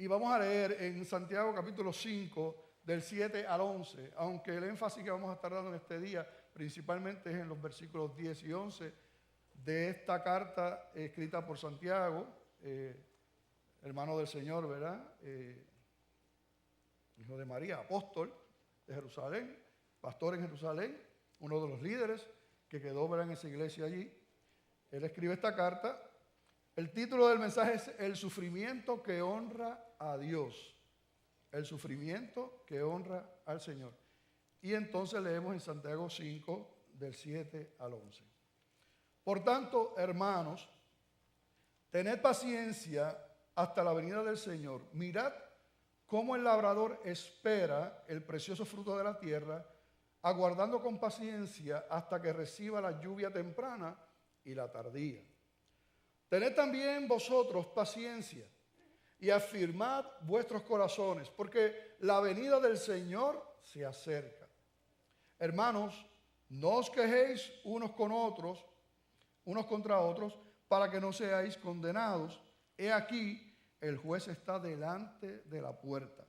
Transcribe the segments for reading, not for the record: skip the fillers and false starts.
Y vamos a leer en Santiago capítulo 5, del 7 al 11, aunque el énfasis que vamos a estar dando en este día principalmente es en los versículos 10 y 11 de esta carta escrita por Santiago, hermano del Señor, ¿verdad? Hijo de María, apóstol de Jerusalén, pastor en Jerusalén, uno de los líderes que quedó, ¿verdad?, en esa iglesia allí. Él escribe esta carta. El título del mensaje es El sufrimiento que honra a Dios. El sufrimiento que honra al Señor. Y entonces leemos en Santiago 5, del 7 al 11. Por tanto, hermanos, tened paciencia hasta la venida del Señor. Mirad cómo el labrador espera el precioso fruto de la tierra, aguardando con paciencia hasta que reciba la lluvia temprana y la tardía. Tened también vosotros paciencia y afirmad vuestros corazones, porque la venida del Señor se acerca. Hermanos, no os quejéis unos contra otros, para que no seáis condenados. He aquí, el juez está delante de la puerta.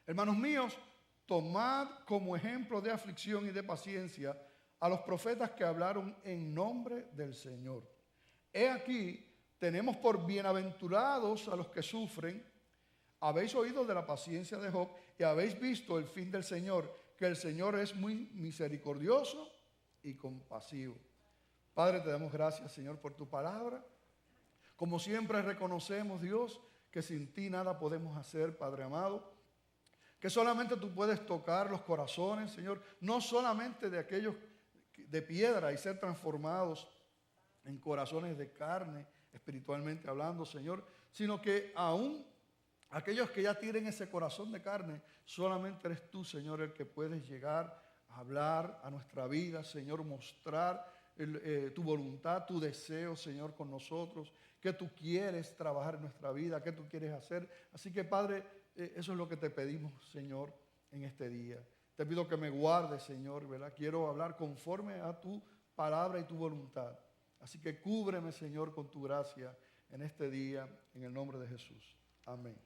Hermanos míos, tomad como ejemplo de aflicción y de paciencia a los profetas que hablaron en nombre del Señor. He aquí, tenemos por bienaventurados a los que sufren. Habéis oído de la paciencia de Job y habéis visto el fin del Señor, que el Señor es muy misericordioso y compasivo. Padre, te damos gracias, Señor, por tu palabra. Como siempre reconocemos, Dios, que sin ti nada podemos hacer, Padre amado. Que solamente tú puedes tocar los corazones, Señor, no solamente de aquellos de piedra y ser transformados en corazones de carne, espiritualmente hablando, Señor, sino que aún aquellos que ya tienen ese corazón de carne, solamente eres tú, Señor, el que puedes llegar a hablar a nuestra vida, Señor, mostrar tu voluntad, tu deseo, Señor, con nosotros, que tú quieres trabajar en nuestra vida, que tú quieres hacer. Así que, Padre, eso es lo que te pedimos, Señor, en este día. Te pido que me guardes, Señor, ¿verdad? Quiero hablar conforme a tu palabra y tu voluntad. Así que cúbreme, Señor, con tu gracia en este día, en el nombre de Jesús. Amén.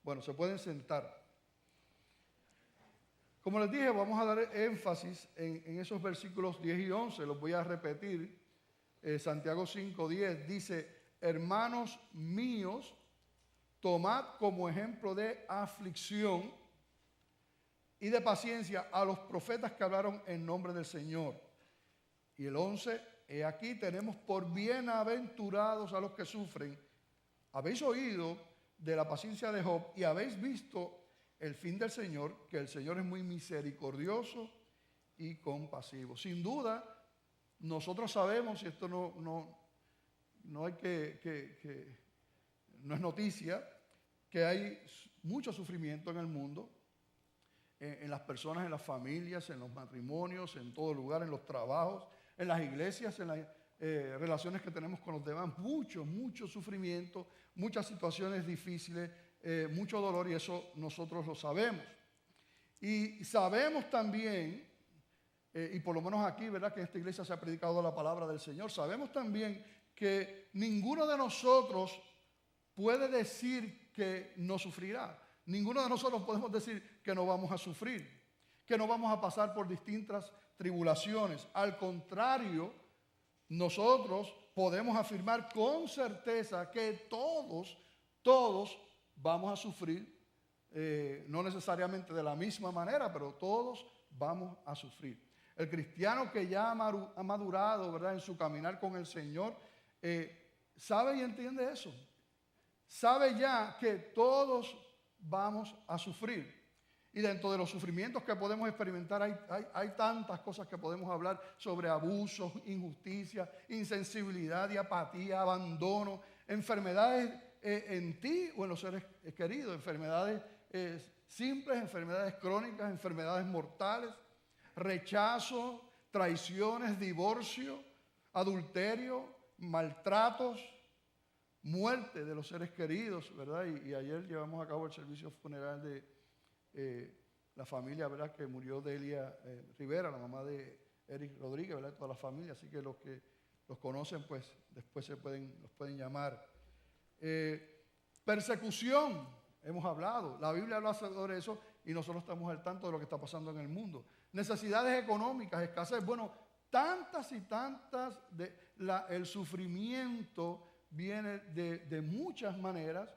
Bueno, se pueden sentar. Como les dije, vamos a dar énfasis en esos versículos 10 y 11. Los voy a repetir. Santiago 5, 10 dice: hermanos míos, tomad como ejemplo de aflicción y de paciencia a los profetas que hablaron en nombre del Señor. Y el 11, he aquí tenemos por bienaventurados a los que sufren. Habéis oído de la paciencia de Job y habéis visto el fin del Señor, que el Señor es muy misericordioso y compasivo. Sin duda, nosotros sabemos, y esto no es noticia, que hay mucho sufrimiento en el mundo, en las personas, en las familias, en los matrimonios, en todo lugar, en los trabajos, en las iglesias, en las relaciones que tenemos con los demás. Mucho sufrimiento, muchas situaciones difíciles, mucho dolor, y eso nosotros lo sabemos. Y sabemos también, y por lo menos aquí, ¿verdad?, que en esta iglesia se ha predicado la palabra del Señor, sabemos también que ninguno de nosotros puede decir que no sufrirá. Ninguno de nosotros podemos decir que no vamos a sufrir, que no vamos a pasar por distintas tribulaciones. Al contrario, nosotros podemos afirmar con certeza que todos vamos a sufrir, no necesariamente de la misma manera, pero todos vamos a sufrir. El cristiano que ya ha madurado, ¿verdad?, en su caminar con el Señor, sabe y entiende eso. Sabe ya que todos vamos a sufrir. Y dentro de los sufrimientos que podemos experimentar hay tantas cosas que podemos hablar sobre abusos, injusticia, insensibilidad y apatía, abandono, enfermedades en ti o en los seres queridos, enfermedades simples, enfermedades crónicas, enfermedades mortales, rechazo, traiciones, divorcio, adulterio, maltratos, muerte de los seres queridos, ¿verdad? Y ayer llevamos a cabo el servicio funeral de la familia, ¿verdad?, que murió Delia Rivera, la mamá de Eric Rodríguez, ¿verdad?, toda la familia. Así que los conocen, pues después los pueden llamar. Persecución, hemos hablado. La Biblia habla sobre eso y nosotros estamos al tanto de lo que está pasando en el mundo. Necesidades económicas, escasez. Bueno, tantas y tantas. El sufrimiento viene de muchas maneras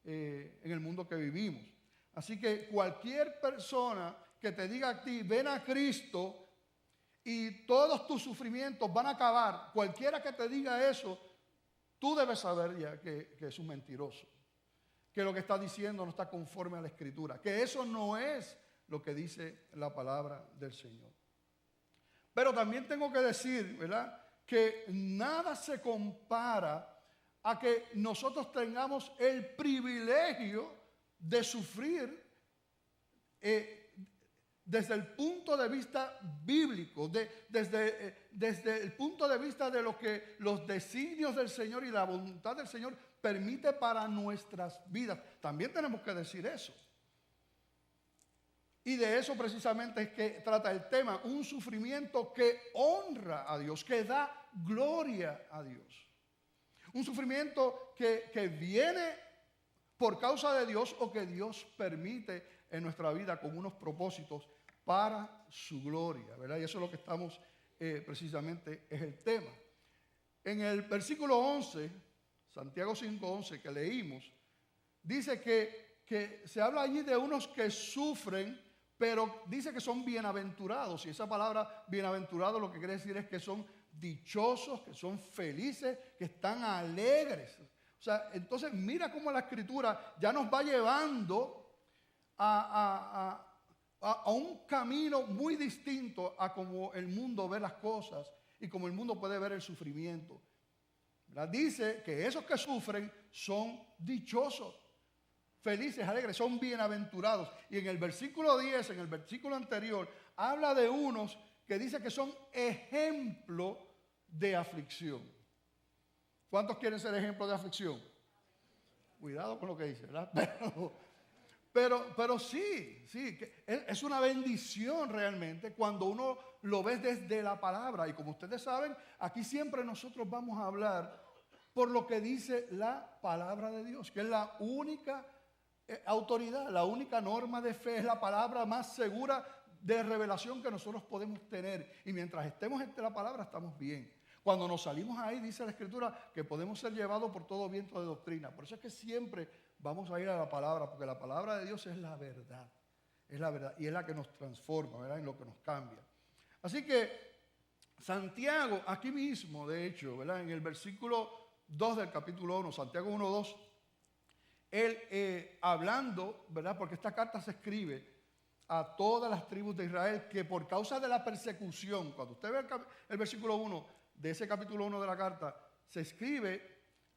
en el mundo que vivimos. Así que cualquier persona que te diga a ti, ven a Cristo y todos tus sufrimientos van a acabar, cualquiera que te diga eso, tú debes saber ya que es un mentiroso, que lo que está diciendo no está conforme a la Escritura, que eso no es lo que dice la palabra del Señor. Pero también tengo que decir, ¿verdad?, que nada se compara a que nosotros tengamos el privilegio de sufrir desde el punto de vista bíblico, desde el punto de vista de lo que los designios del Señor y la voluntad del Señor permite para nuestras vidas. También tenemos que decir eso. Y de eso precisamente es que trata el tema, un sufrimiento que honra a Dios, que da gloria a Dios. Un sufrimiento que viene por causa de Dios o que Dios permite en nuestra vida con unos propósitos para su gloria, ¿verdad? Y eso es lo que estamos precisamente, es el tema. En el versículo 11, Santiago 5:11 que leímos, dice que se habla allí de unos que sufren, pero dice que son bienaventurados. Y esa palabra bienaventurado lo que quiere decir es que son dichosos, que son felices, que están alegres. O sea, entonces mira cómo la Escritura ya nos va llevando a un camino muy distinto a cómo el mundo ve las cosas y cómo el mundo puede ver el sufrimiento. ¿Verdad? Dice que esos que sufren son dichosos, felices, alegres, son bienaventurados. Y en el versículo 10, en el versículo anterior, habla de unos que dice que son ejemplo de aflicción. ¿Cuántos quieren ser ejemplo de aflicción? Cuidado con lo que dice, ¿verdad? Pero sí, que es una bendición realmente cuando uno lo ve desde la palabra. Y como ustedes saben, aquí siempre nosotros vamos a hablar por lo que dice la palabra de Dios, que es la única autoridad, la única norma de fe, es la palabra más segura de revelación que nosotros podemos tener. Y mientras estemos entre la palabra estamos bien. Cuando nos salimos ahí, dice la Escritura, que podemos ser llevados por todo viento de doctrina. Por eso es que siempre vamos a ir a la palabra, porque la palabra de Dios es la verdad. Es la verdad y es la que nos transforma, ¿verdad? En lo que nos cambia. Así que Santiago, aquí mismo, de hecho, ¿verdad? En el versículo 2 del capítulo 1, Santiago 1:2, él hablando, ¿verdad? Porque esta carta se escribe a todas las tribus de Israel que por causa de la persecución, cuando usted ve el versículo 1 de ese capítulo 1 de la carta, se escribe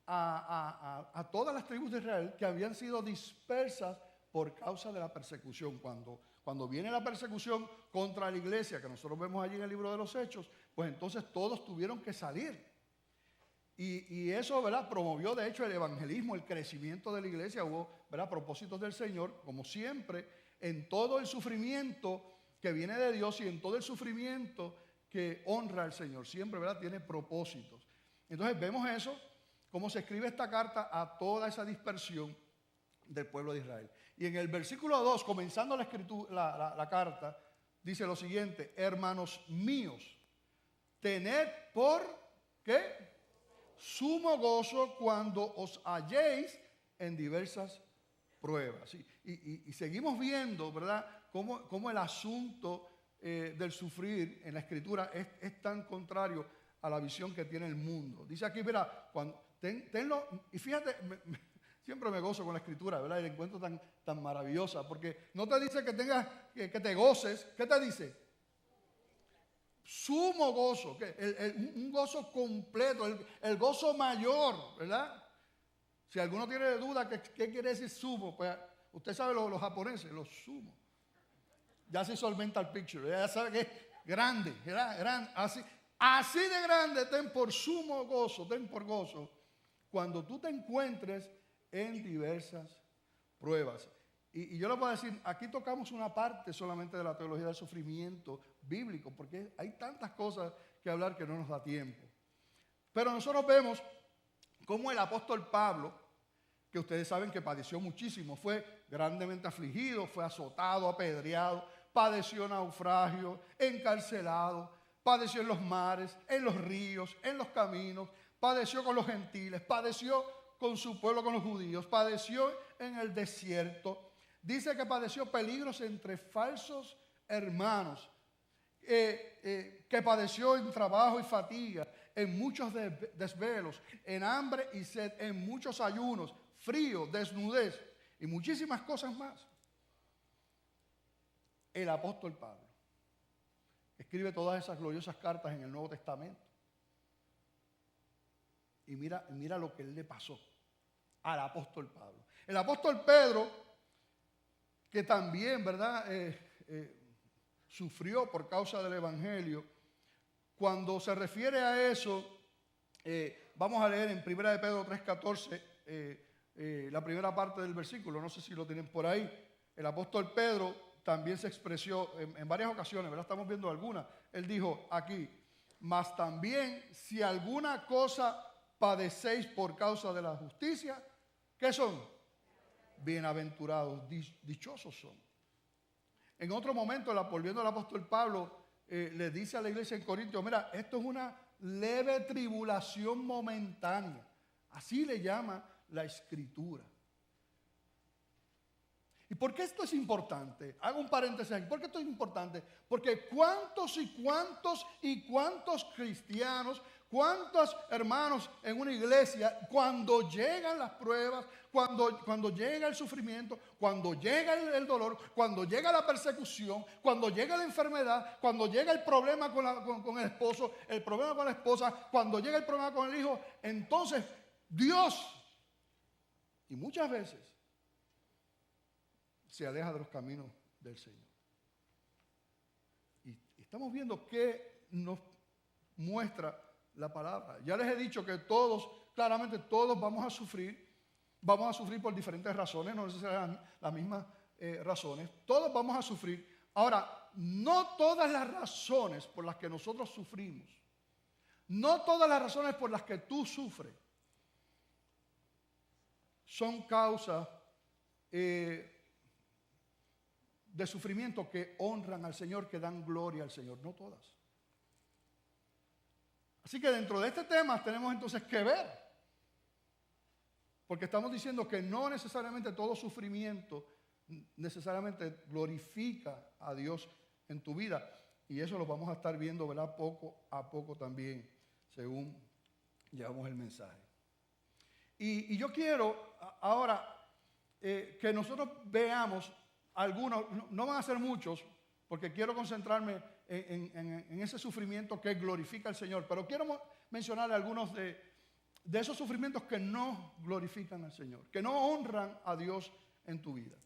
a todas las tribus de Israel que habían sido dispersas por causa de la persecución. Cuando viene la persecución contra la iglesia, que nosotros vemos allí en el libro de los Hechos, pues entonces todos tuvieron que salir. Y eso, ¿verdad?, promovió de hecho el evangelismo, el crecimiento de la iglesia. Hubo, ¿verdad?, propósitos del Señor, como siempre, en todo el sufrimiento que viene de Dios y en todo el sufrimiento que honra al Señor. Siempre, ¿verdad?, tiene propósitos. Entonces vemos eso, cómo se escribe esta carta a toda esa dispersión del pueblo de Israel. Y en el versículo 2, comenzando la carta, dice lo siguiente: hermanos míos, tened por, ¿qué?, sumo gozo cuando os halléis en diversas pruebas. Y seguimos viendo, ¿verdad?, cómo el asunto del sufrir en la Escritura es tan contrario a la visión que tiene el mundo. Dice aquí, mira, tenlo, y fíjate, siempre me gozo con la Escritura, ¿verdad? Y la encuentro tan maravillosa, porque no te dice que tengas, que te goces. ¿Qué te dice? Sumo gozo, un gozo completo, el gozo mayor, ¿verdad? Si alguno tiene duda, ¿qué quiere decir sumo? Pues usted sabe los japoneses, los sumo. Ya se hizo el mental picture, ya sabe que es grande, ¿verdad? Grande, así de grande, ten por sumo gozo, ten por gozo, cuando tú te encuentres en diversas pruebas. Y yo le puedo decir, aquí tocamos una parte solamente de la teología del sufrimiento bíblico, porque hay tantas cosas que hablar que no nos da tiempo. Pero nosotros vemos cómo el apóstol Pablo, que ustedes saben que padeció muchísimo, fue grandemente afligido, fue azotado, apedreado, padeció naufragio, encarcelado, padeció en los mares, en los ríos, en los caminos, padeció con los gentiles, padeció con su pueblo, con los judíos, padeció en el desierto. Dice que padeció peligros entre falsos hermanos, que padeció en trabajo y fatiga, en muchos desvelos, en hambre y sed, en muchos ayunos, frío, desnudez y muchísimas cosas más. El apóstol Pablo escribe todas esas gloriosas cartas en el Nuevo Testamento. Y mira lo que él le pasó al apóstol Pablo. El apóstol Pedro, que también, ¿verdad?, sufrió por causa del Evangelio. Cuando se refiere a eso, vamos a leer en 1 de Pedro 3:14, la primera parte del versículo, no sé si lo tienen por ahí. El apóstol Pedro también se expresó en varias ocasiones, ¿verdad? Estamos viendo algunas. Él dijo aquí, mas también si alguna cosa padecéis por causa de la justicia, ¿qué son? Bienaventurados, dichosos son. En otro momento, volviendo al apóstol Pablo, le dice a la iglesia en Corintios, mira, esto es una leve tribulación momentánea. Así le llama la Escritura. ¿Y por qué esto es importante? Hago un paréntesis aquí. ¿Por qué esto es importante? Porque cuántos cristianos, cuántos hermanos en una iglesia, cuando llegan las pruebas, cuando llega el sufrimiento, cuando llega el dolor, cuando llega la persecución, cuando llega la enfermedad, cuando llega el problema con el esposo, el problema con la esposa, cuando llega el problema con el hijo, entonces Dios, y muchas veces, se aleja de los caminos del Señor. Y estamos viendo qué nos muestra la palabra. Ya les he dicho que claramente todos vamos a sufrir por diferentes razones, no necesariamente las mismas razones. Todos vamos a sufrir. Ahora, no todas las razones por las que nosotros sufrimos, no todas las razones por las que tú sufres, son causas de sufrimiento que honran al Señor, que dan gloria al Señor. No todas. Así que dentro de este tema tenemos entonces que ver, porque estamos diciendo que no necesariamente todo sufrimiento necesariamente glorifica a Dios en tu vida, y eso lo vamos a estar viendo, ¿verdad?, poco a poco también, según llevamos el mensaje. Y yo quiero ahora que nosotros veamos algunos, no van a ser muchos, porque quiero concentrarme en ese sufrimiento que glorifica al Señor, pero quiero mencionar algunos de esos sufrimientos que no glorifican al Señor, que no honran a Dios en tu vida.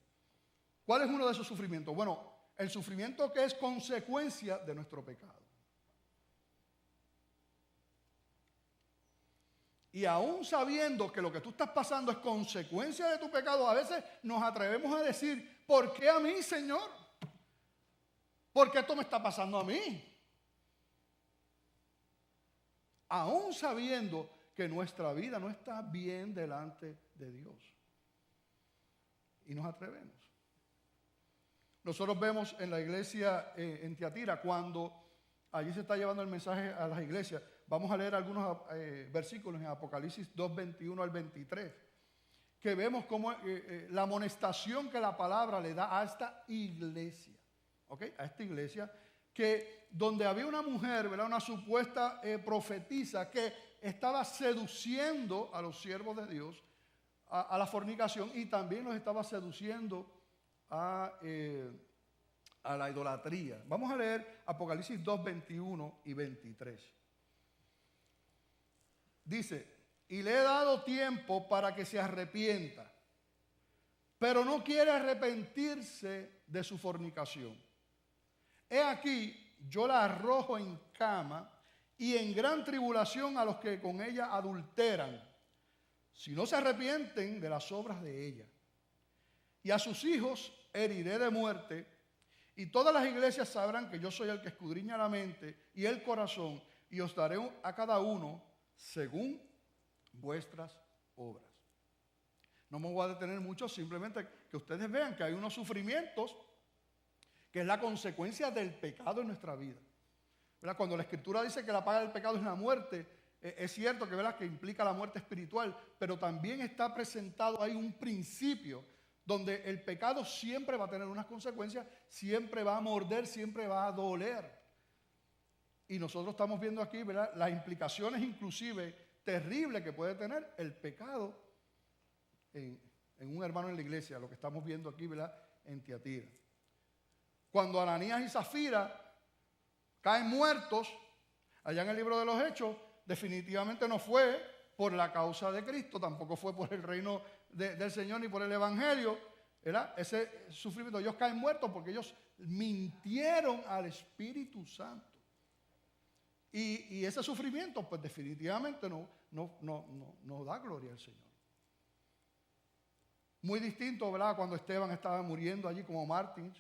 ¿Cuál es uno de esos sufrimientos? Bueno, el sufrimiento que es consecuencia de nuestro pecado. Y aún sabiendo que lo que tú estás pasando es consecuencia de tu pecado, a veces nos atrevemos a decir, ¿por qué a mí, Señor? ¿Por qué esto me está pasando a mí? Aún sabiendo que nuestra vida no está bien delante de Dios. Y nos atrevemos. Nosotros vemos en la iglesia en Tiatira, cuando allí se está llevando el mensaje a las iglesias. Vamos a leer algunos versículos en Apocalipsis 2:21 al 23, que vemos cómo la amonestación que la palabra le da a esta iglesia, ¿ok? A esta iglesia, que donde había una mujer, ¿verdad?, una supuesta profetisa que estaba seduciendo a los siervos de Dios a la fornicación, y también los estaba seduciendo a la idolatría. Vamos a leer Apocalipsis 2:21 y 23. Dice, y le he dado tiempo para que se arrepienta, pero no quiere arrepentirse de su fornicación. He aquí, yo la arrojo en cama y en gran tribulación a los que con ella adulteran, si no se arrepienten de las obras de ella. Y a sus hijos heriré de muerte, y todas las iglesias sabrán que yo soy el que escudriña la mente y el corazón, y os daré a cada uno según vuestras obras. No me voy a detener mucho, simplemente que ustedes vean que hay unos sufrimientos que es la consecuencia del pecado en nuestra vida. ¿Verdad? Cuando la Escritura dice que la paga del pecado es la muerte, es cierto que, ¿verdad?, que implica la muerte espiritual, pero también está presentado ahí un principio donde el pecado siempre va a tener unas consecuencias, siempre va a morder, siempre va a doler. Y nosotros estamos viendo aquí, ¿verdad?, las implicaciones inclusive terribles que puede tener el pecado en un hermano en la iglesia, lo que estamos viendo aquí, ¿verdad?, en Tiatira. Cuando Ananías y Zafira caen muertos, allá en el libro de los Hechos, definitivamente no fue por la causa de Cristo, tampoco fue por el reino del Señor ni por el Evangelio, ¿verdad? Ese sufrimiento, ellos caen muertos porque ellos mintieron al Espíritu Santo. Y ese sufrimiento, pues definitivamente no da gloria al Señor. Muy distinto, ¿verdad?, cuando Esteban estaba muriendo allí como mártir,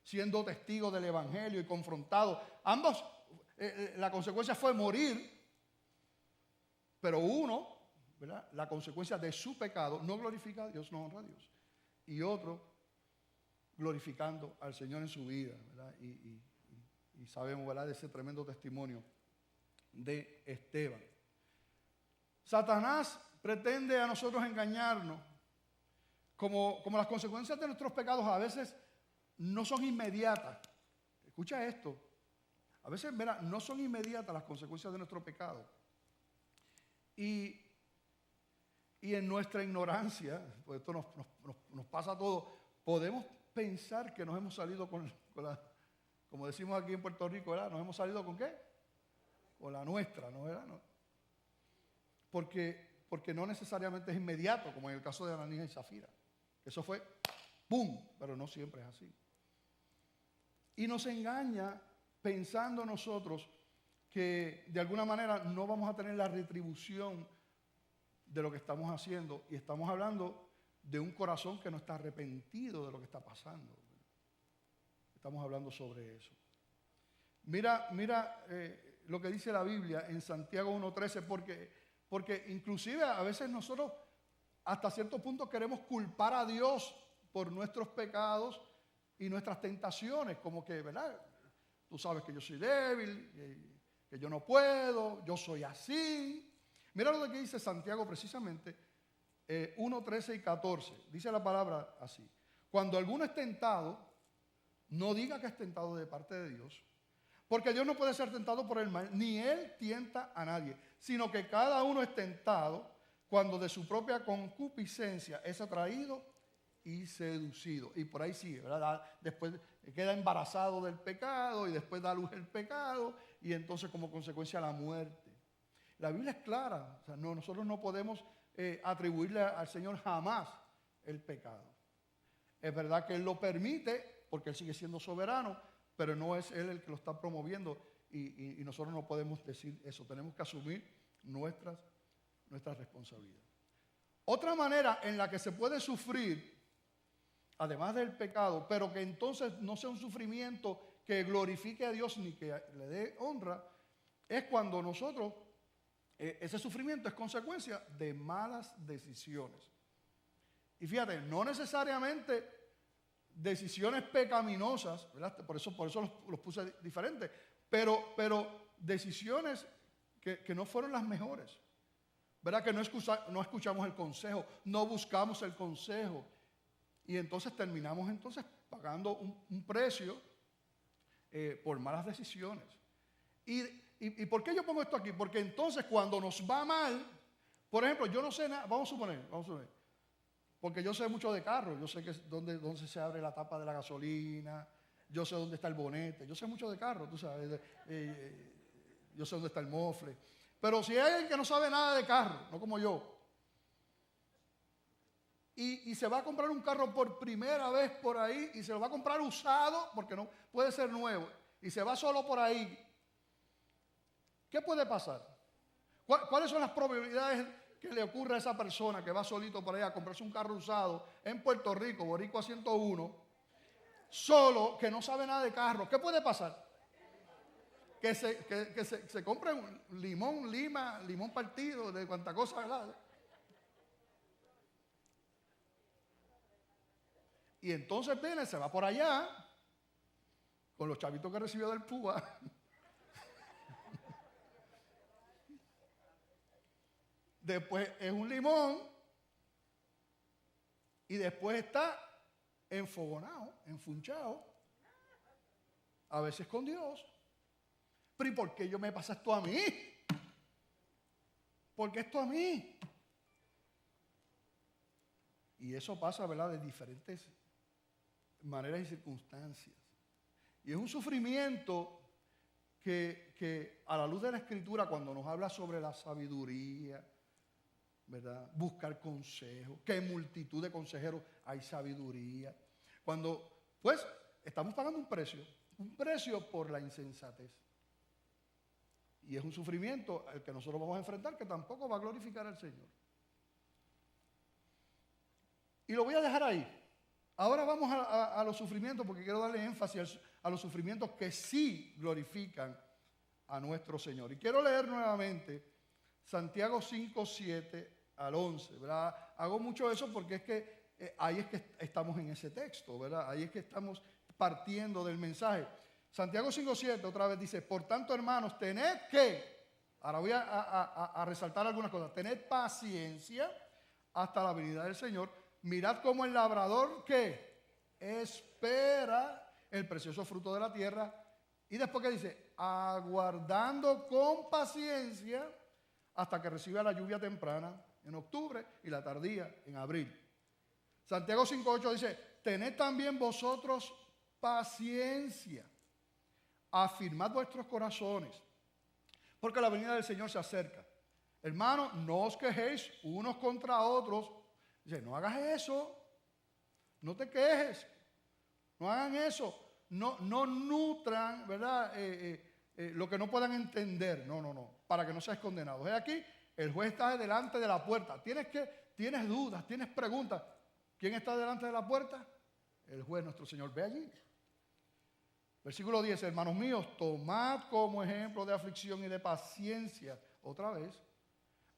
siendo testigo del Evangelio y confrontado. Ambos, la consecuencia fue morir, pero uno, ¿verdad?, la consecuencia de su pecado no glorifica a Dios, no honra a Dios. Y otro, glorificando al Señor en su vida, ¿verdad? Y sabemos, ¿verdad?, de ese tremendo testimonio de Esteban. Satanás pretende a nosotros engañarnos, como las consecuencias de nuestros pecados a veces no son inmediatas. Escucha esto. A veces, mira, no son inmediatas las consecuencias de nuestro pecado. Y en nuestra ignorancia, pues esto nos pasa a todos, podemos pensar que nos hemos salido con la, como decimos aquí en Puerto Rico, ¿verdad? ¿Nos hemos salido con qué? Con la nuestra, ¿no? ¿Verdad? No. Porque no necesariamente es inmediato, como en el caso de Ananías y Zafira. Eso fue ¡pum! Pero no siempre es así. Y nos engaña pensando nosotros que de alguna manera no vamos a tener la retribución de lo que estamos haciendo. Y estamos hablando de un corazón que no está arrepentido de lo que está pasando. Estamos hablando sobre eso. Mira lo que dice la Biblia en Santiago 1:13, porque inclusive a veces nosotros hasta cierto punto queremos culpar a Dios por nuestros pecados y nuestras tentaciones, como que, ¿verdad?, tú sabes que yo soy débil, que yo no puedo, yo soy así. Mira lo que dice Santiago precisamente, 1:13 y 14. Dice la palabra así: cuando alguno es tentado, no diga que es tentado de parte de Dios, porque Dios no puede ser tentado por el mal, ni Él tienta a nadie, sino que cada uno es tentado cuando de su propia concupiscencia es atraído y seducido. Y por ahí sigue, ¿verdad? Después queda embarazado del pecado y después da a luz el pecado y entonces como consecuencia la muerte. La Biblia es clara, o sea, nosotros no podemos atribuirle al Señor jamás el pecado. Es verdad que Él lo permite porque Él sigue siendo soberano, pero no es Él el que lo está promoviendo y nosotros no podemos decir eso. Tenemos que asumir nuestra responsabilidad. Otra manera en la que se puede sufrir, además del pecado, pero que entonces no sea un sufrimiento que glorifique a Dios ni que le dé honra, es cuando nosotros, ese sufrimiento es consecuencia de malas decisiones. Y fíjate, no necesariamente decisiones pecaminosas, ¿verdad? Por eso los puse diferentes, pero decisiones que no fueron las mejores. ¿Verdad? Que no escuchamos el consejo, no buscamos el consejo. Y entonces terminamos pagando un precio por malas decisiones. ¿Y por qué yo pongo esto aquí? Porque entonces cuando nos va mal, por ejemplo, yo no sé nada, vamos a suponer, porque yo sé mucho de carros, yo sé que dónde se abre la tapa de la gasolina, yo sé dónde está el bonete, yo sé mucho de carros, tú sabes, yo sé dónde está el mofle. Pero si hay alguien que no sabe nada de carro, no como yo, y se va a comprar un carro por primera vez por ahí, y se lo va a comprar usado, porque no puede ser nuevo, y se va solo por ahí, ¿qué puede pasar? ¿Cuáles son las probabilidades que le ocurre a esa persona que va solito por ahí a comprarse un carro usado en Puerto Rico, Boricua 101, solo, que no sabe nada de carro? ¿Qué puede pasar? Que se compre un limón partido, de cuánta cosa, ¿verdad? Y entonces viene, se va por allá, con los chavitos que recibió del PUA. Después es un limón. Y después está enfogonado, enfunchado. A veces con Dios. Pero ¿y por qué me pasa esto a mí? ¿Por qué esto a mí? Y eso pasa, ¿verdad?, de diferentes maneras y circunstancias. Y es un sufrimiento que a la luz de la Escritura, cuando nos habla sobre la sabiduría, ¿verdad?, buscar consejo, que en multitud de consejeros hay sabiduría. Cuando, pues, estamos pagando un precio por la insensatez. Y es un sufrimiento al que nosotros vamos a enfrentar, que tampoco va a glorificar al Señor. Y lo voy a dejar ahí. Ahora vamos a los sufrimientos, porque quiero darle énfasis a los sufrimientos que sí glorifican a nuestro Señor. Y quiero leer nuevamente Santiago 5, 7 al 11, ¿verdad? Hago mucho eso porque es que ahí es que estamos en ese texto, ¿verdad? Ahí es que estamos partiendo del mensaje. Santiago 5, 7 otra vez dice: por tanto, hermanos, tened que, ahora voy a resaltar algunas cosas, tened paciencia hasta la venida del Señor. Mirad cómo el labrador que espera el precioso fruto de la tierra. Y después que dice, aguardando con paciencia hasta que reciba la lluvia temprana en octubre y la tardía en abril. Santiago 5:8 dice, tened también vosotros paciencia, afirmad vuestros corazones, porque la venida del Señor se acerca. Hermanos, no os quejéis unos contra otros. Dice, no hagas eso, no te quejes, no hagan eso, no nutran, ¿verdad? Lo que no puedan entender, no, para que no seas condenado. Es aquí, el juez está delante de la puerta. Tienes dudas, tienes preguntas. ¿Quién está delante de la puerta? El juez, nuestro Señor. Ve allí. Versículo 10, hermanos míos, tomad como ejemplo de aflicción y de paciencia, otra vez,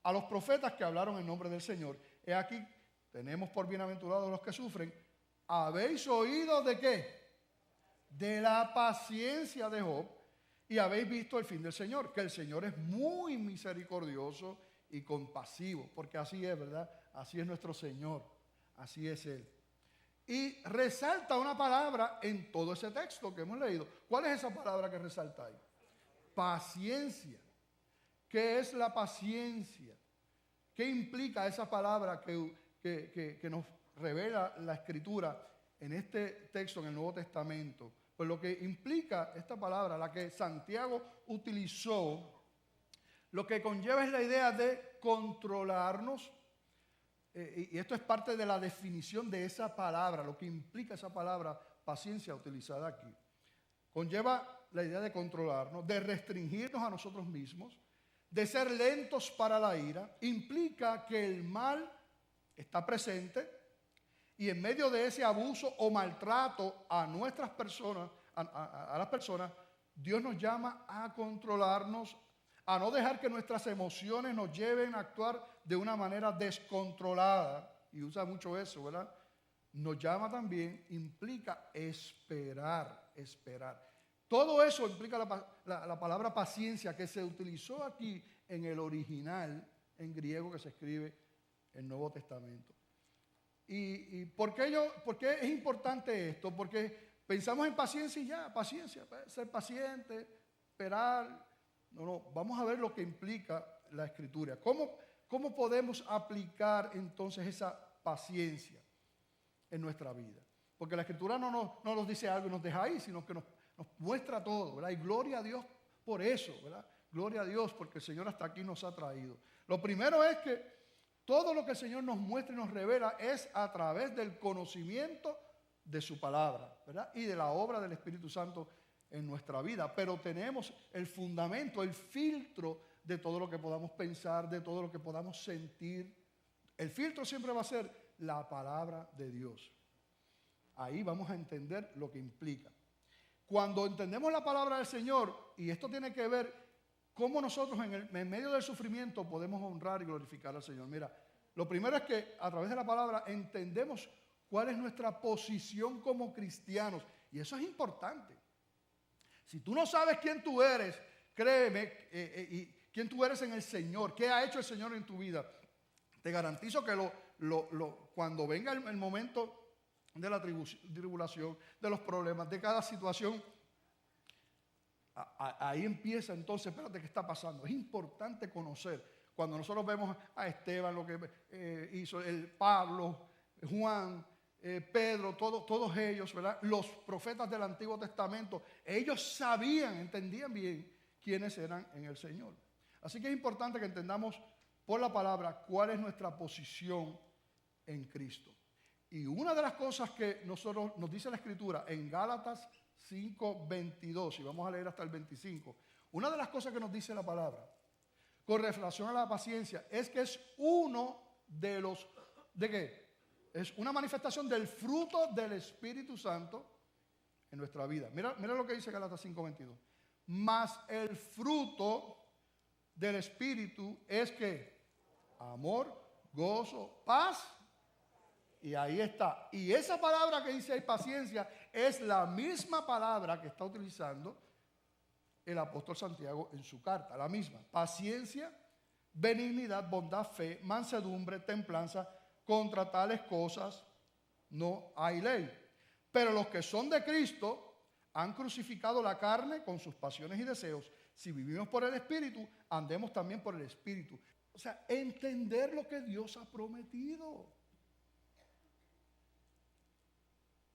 a los profetas que hablaron en nombre del Señor. He aquí, tenemos por bienaventurados los que sufren. ¿Habéis oído de qué? De la paciencia de Job, y habéis visto el fin del Señor, que el Señor es muy misericordioso y compasivo, porque así es, ¿verdad? Así es nuestro Señor, así es Él. Y resalta una palabra en todo ese texto que hemos leído. ¿Cuál es esa palabra que resalta ahí? Paciencia. ¿Qué es la paciencia? ¿Qué implica esa palabra que nos revela la Escritura en este texto, en el Nuevo Testamento? Pues lo que implica esta palabra, la que Santiago utilizó, lo que conlleva es la idea de controlarnos. Y esto es parte de la definición de esa palabra, lo que implica esa palabra paciencia utilizada aquí. Conlleva la idea de controlarnos, de restringirnos a nosotros mismos, de ser lentos para la ira. Implica que el mal está presente y en medio de ese abuso o maltrato a nuestras personas, a las personas, Dios nos llama a controlarnos, a no dejar que nuestras emociones nos lleven a actuar de una manera descontrolada. Y usa mucho eso, ¿verdad? Nos llama también, implica esperar. Todo eso implica la palabra paciencia, que se utilizó aquí en el original, en griego, que se escribe en el Nuevo Testamento. ¿Y por qué es importante esto? Porque pensamos en paciencia y ya, paciencia, ser paciente, esperar. No, vamos a ver lo que implica la Escritura. ¿Cómo podemos aplicar entonces esa paciencia en nuestra vida? Porque la Escritura no nos dice algo y nos deja ahí, sino que nos muestra todo, ¿verdad? Y gloria a Dios por eso, ¿verdad? Gloria a Dios porque el Señor hasta aquí nos ha traído. Lo primero es que todo lo que el Señor nos muestra y nos revela es a través del conocimiento de su palabra, ¿verdad? Y de la obra del Espíritu Santo en nuestra vida. Pero tenemos el fundamento, el filtro de todo lo que podamos pensar, de todo lo que podamos sentir. El filtro siempre va a ser la palabra de Dios. Ahí vamos a entender lo que implica. Cuando entendemos la palabra del Señor, y esto tiene que ver cómo nosotros en medio del sufrimiento podemos honrar y glorificar al Señor. Mira, lo primero es que a través de la palabra entendemos cuál es nuestra posición como cristianos. Y eso es importante. Si tú no sabes quién tú eres, créeme, y quién tú eres en el Señor, qué ha hecho el Señor en tu vida, te garantizo que cuando venga el momento de la tribulación, de los problemas, de cada situación, ahí empieza entonces, espérate, ¿qué está pasando? Es importante conocer. Cuando nosotros vemos a Esteban, lo que hizo el Pablo, Juan, Pedro, todos ellos, ¿verdad? Los profetas del Antiguo Testamento, ellos sabían, entendían bien quiénes eran en el Señor. Así que es importante que entendamos por la palabra cuál es nuestra posición en Cristo. Y una de las cosas que nos dice la Escritura en Gálatas 5:22, y vamos a leer hasta el 25, una de las cosas que nos dice la palabra con relación a la paciencia es que es uno de los, ¿de qué? Es una manifestación del fruto del Espíritu Santo en nuestra vida. Mira lo que dice Gálatas 5:22. Mas el fruto del Espíritu es que amor, gozo, paz. Y ahí está. Y esa palabra que dice ahí, paciencia, es la misma palabra que está utilizando el apóstol Santiago en su carta. La misma. Paciencia, benignidad, bondad, fe, mansedumbre, templanza. Contra tales cosas no hay ley. Pero los que son de Cristo han crucificado la carne con sus pasiones y deseos. Si vivimos por el Espíritu, andemos también por el Espíritu. O sea, entender lo que Dios ha prometido.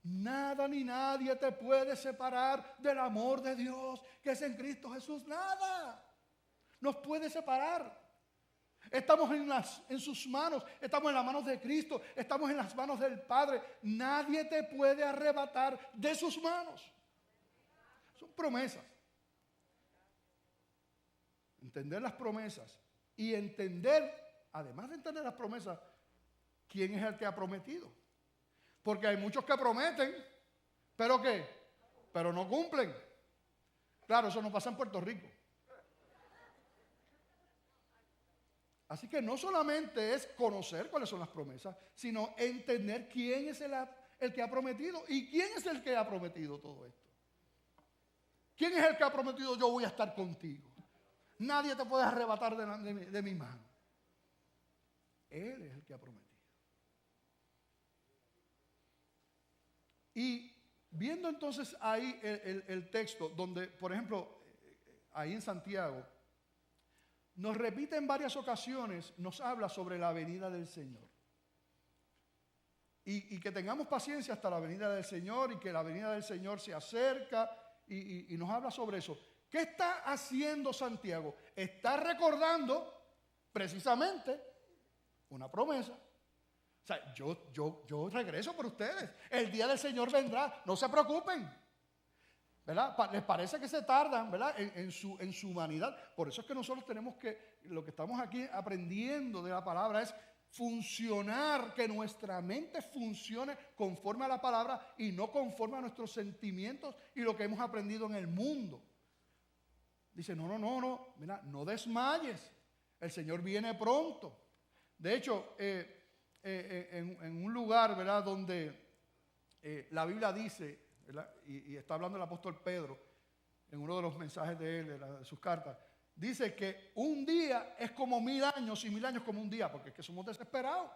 Nada ni nadie te puede separar del amor de Dios que es en Cristo Jesús. Nada nos puede separar. Estamos en sus manos, estamos en las manos de Cristo, estamos en las manos del Padre. Nadie te puede arrebatar de sus manos. Son promesas. Entender las promesas y entender, además de entender las promesas, quién es el que ha prometido. Porque hay muchos que prometen, ¿pero qué? Pero no cumplen. Claro, eso no pasa en Puerto Rico. Así que no solamente es conocer cuáles son las promesas, sino entender quién es el que ha prometido y quién es el que ha prometido todo esto. ¿Quién es el que ha prometido yo voy a estar contigo? Nadie te puede arrebatar de mi mano. Él es el que ha prometido. Y viendo entonces ahí el texto, donde, por ejemplo, ahí en Santiago, nos repite en varias ocasiones, nos habla sobre la venida del Señor. Y que tengamos paciencia hasta la venida del Señor y que la venida del Señor se acerca y nos habla sobre eso. ¿Qué está haciendo Santiago? Está recordando precisamente una promesa. O sea, yo regreso por ustedes. El día del Señor vendrá. No se preocupen. ¿Verdad? Les parece que se tardan, ¿verdad? En su humanidad. Por eso es que nosotros tenemos que, lo que estamos aquí aprendiendo de la palabra es funcionar, que nuestra mente funcione conforme a la palabra y no conforme a nuestros sentimientos y lo que hemos aprendido en el mundo. Dice, no, mira, no desmayes. El Señor viene pronto. De hecho, en un lugar, ¿verdad?, donde la Biblia dice, ¿verdad?, y está hablando el apóstol Pedro en uno de los mensajes de él, de sus cartas, dice que un día es como 1000 años y 1000 años como un día, porque es que somos desesperados.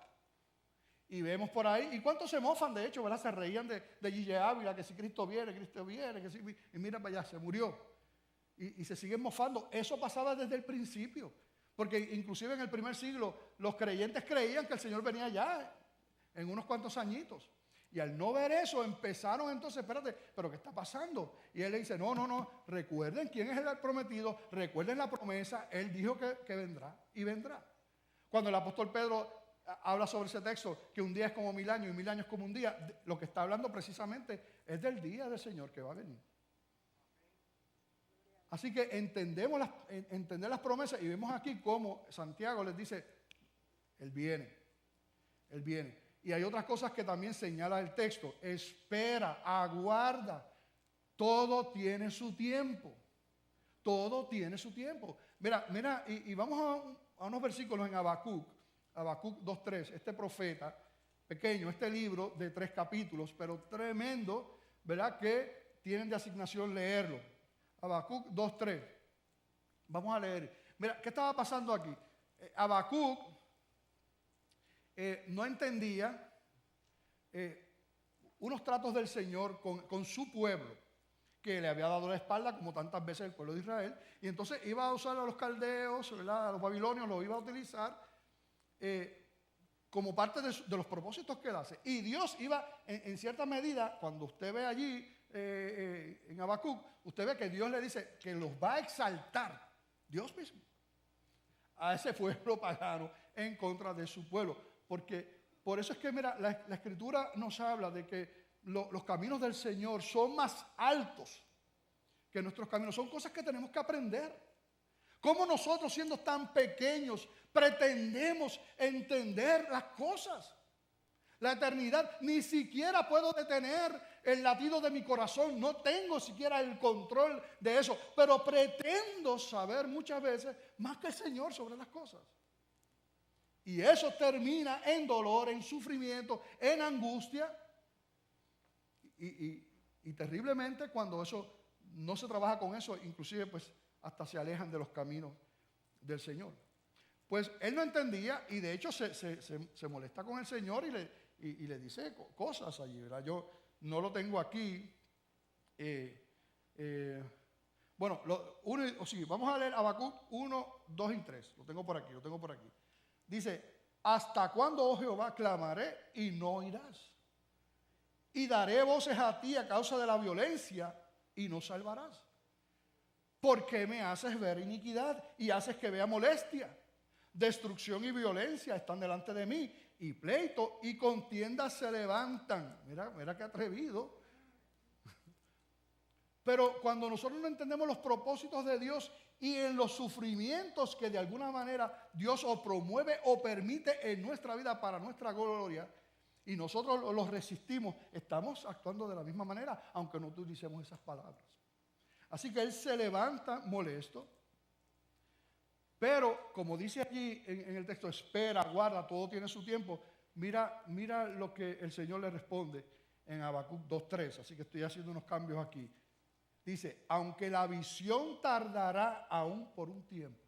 Y vemos por ahí, y cuántos se mofan, de hecho, ¿verdad? Se reían de Gille Ávila, que si Cristo viene, que si, y mira para allá, se murió. Y se siguen mofando. Eso pasaba desde el principio. Porque inclusive en el primer siglo los creyentes creían que el Señor venía ya en unos cuantos añitos. Y al no ver eso empezaron entonces, espérate, ¿pero qué está pasando? Y él le dice, no, recuerden quién es el prometido, recuerden la promesa, él dijo que vendrá y vendrá. Cuando el apóstol Pedro habla sobre ese texto, que un día es como 1000 años y 1000 años como un día, lo que está hablando precisamente es del día del Señor que va a venir. Así que entender las promesas y vemos aquí cómo Santiago les dice, Él viene. Y hay otras cosas que también señala el texto, espera, aguarda, todo tiene su tiempo, Mira, y vamos a unos versículos en Habacuc 2:3, este profeta pequeño, este libro de 3 capítulos, pero tremendo, ¿verdad? Que tienen de asignación leerlo. Habacuc 2:3. Vamos a leer. Mira, ¿qué estaba pasando aquí? Habacuc no entendía unos tratos del Señor con su pueblo, que le había dado la espalda como tantas veces el pueblo de Israel, y entonces iba a usar a los caldeos, ¿verdad? A los babilonios, los iba a utilizar como parte de los propósitos que él hace. Y Dios iba, en cierta medida, cuando usted ve allí en Habacuc, usted ve que Dios le dice que los va a exaltar, Dios mismo, a ese pueblo pagano en contra de su pueblo. Porque por eso es que, mira, la Escritura nos habla de que los caminos del Señor son más altos que nuestros caminos. Son cosas que tenemos que aprender. ¿Cómo nosotros, siendo tan pequeños, pretendemos entender las cosas? La eternidad, ni siquiera puedo detener el latido de mi corazón, no tengo siquiera el control de eso, pero pretendo saber muchas veces más que el Señor sobre las cosas. Y eso termina en dolor, en sufrimiento, en angustia. Y terriblemente cuando eso no se trabaja con eso, inclusive pues hasta se alejan de los caminos del Señor. Pues él no entendía y de hecho se molesta con el Señor y le dice cosas allí, ¿verdad? Yo no lo tengo aquí. Bueno, vamos a leer Habacuc 1, 2 y 3. Lo tengo por aquí. Dice, ¿hasta cuándo, oh Jehová, clamaré y no oirás? Y daré voces a ti a causa de la violencia y no salvarás. ¿Por qué me haces ver iniquidad y haces que vea molestia? Destrucción y violencia están delante de mí, y pleito y contiendas se levantan. Mira qué atrevido. Pero cuando nosotros no entendemos los propósitos de Dios y en los sufrimientos que de alguna manera Dios o promueve o permite en nuestra vida para nuestra gloria, y nosotros los resistimos, estamos actuando de la misma manera, aunque no utilicemos esas palabras. Así que él se levanta molesto, pero como dice allí en el texto, espera, guarda, todo tiene su tiempo. Mira lo que el Señor le responde en Habacuc 2:3, así que estoy haciendo unos cambios aquí. Dice, aunque la visión tardará aún por un tiempo,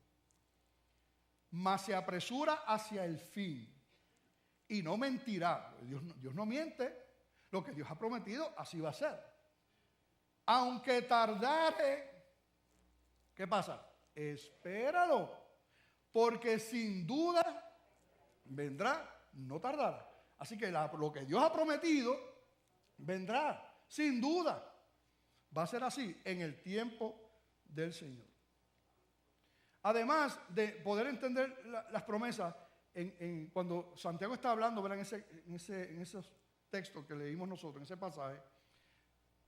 mas se apresura hacia el fin y no mentirá. Dios no miente, lo que Dios ha prometido así va a ser. Aunque tardare, ¿qué pasa? Espéralo, porque sin duda vendrá, no tardará. Así que lo que Dios ha prometido vendrá, sin duda. Va a ser así en el tiempo del Señor. Además de poder entender las promesas, cuando Santiago está hablando, ¿verdad? En esos textos que leímos nosotros, en ese pasaje,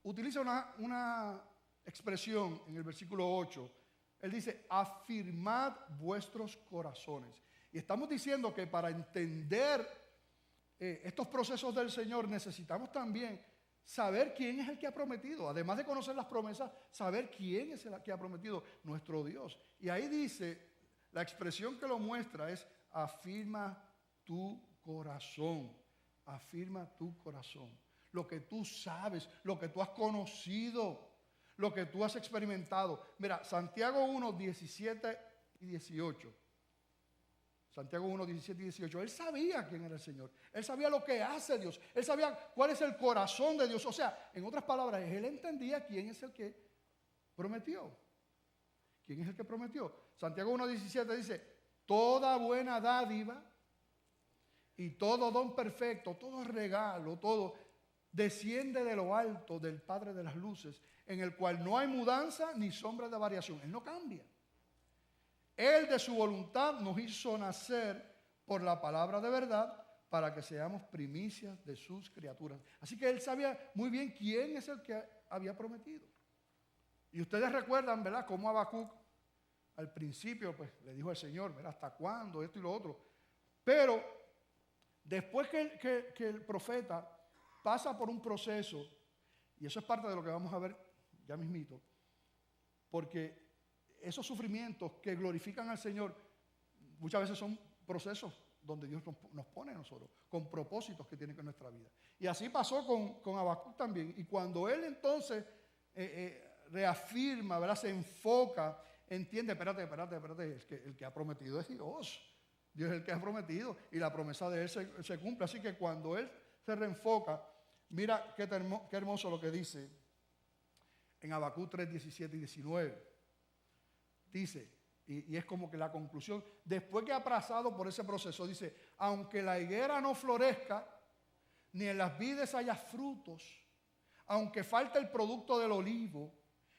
utiliza una expresión en el versículo 8. Él dice, afirmad vuestros corazones. Y estamos diciendo que para entender estos procesos del Señor necesitamos también saber quién es el que ha prometido. Además de conocer las promesas, saber quién es el que ha prometido, nuestro Dios. Y ahí dice, la expresión que lo muestra es, afirma tu corazón. Afirma tu corazón. Lo que tú sabes, lo que tú has conocido, lo que tú has experimentado. Mira, Santiago 1, 17 y 18. Santiago 1, 17 y 18. Él sabía quién era el Señor. Él sabía lo que hace Dios. Él sabía cuál es el corazón de Dios. O sea, en otras palabras, él entendía quién es el que prometió. ¿Quién es el que prometió? Santiago 1, 17 dice, toda buena dádiva y todo don perfecto, todo regalo, todo desciende de lo alto del Padre de las luces, en el cual no hay mudanza ni sombra de variación. Él no cambia. Él de su voluntad nos hizo nacer por la palabra de verdad para que seamos primicias de sus criaturas. Así que él sabía muy bien quién es el que había prometido. Y ustedes recuerdan, ¿verdad?, cómo Habacuc al principio pues le dijo al Señor, ¿verdad?, ¿hasta cuándo? Esto y lo otro. Pero después que el profeta pasa por un proceso, y eso es parte de lo que vamos a ver ya mismito, porque esos sufrimientos que glorifican al Señor muchas veces son procesos donde Dios nos pone a nosotros, con propósitos que tiene con nuestra vida. Y así pasó con Habacuc también. Y cuando él entonces reafirma, ¿verdad? Se enfoca, entiende, espérate, el que ha prometido es Dios. Dios es el que ha prometido y la promesa de él se cumple. Así que cuando él se reenfoca, mira qué hermoso lo que dice en Habacuc 3, 17 y 19. Dice, y es como que la conclusión, después que ha pasado por ese proceso, dice, aunque la higuera no florezca, ni en las vides haya frutos, aunque falte el producto del olivo,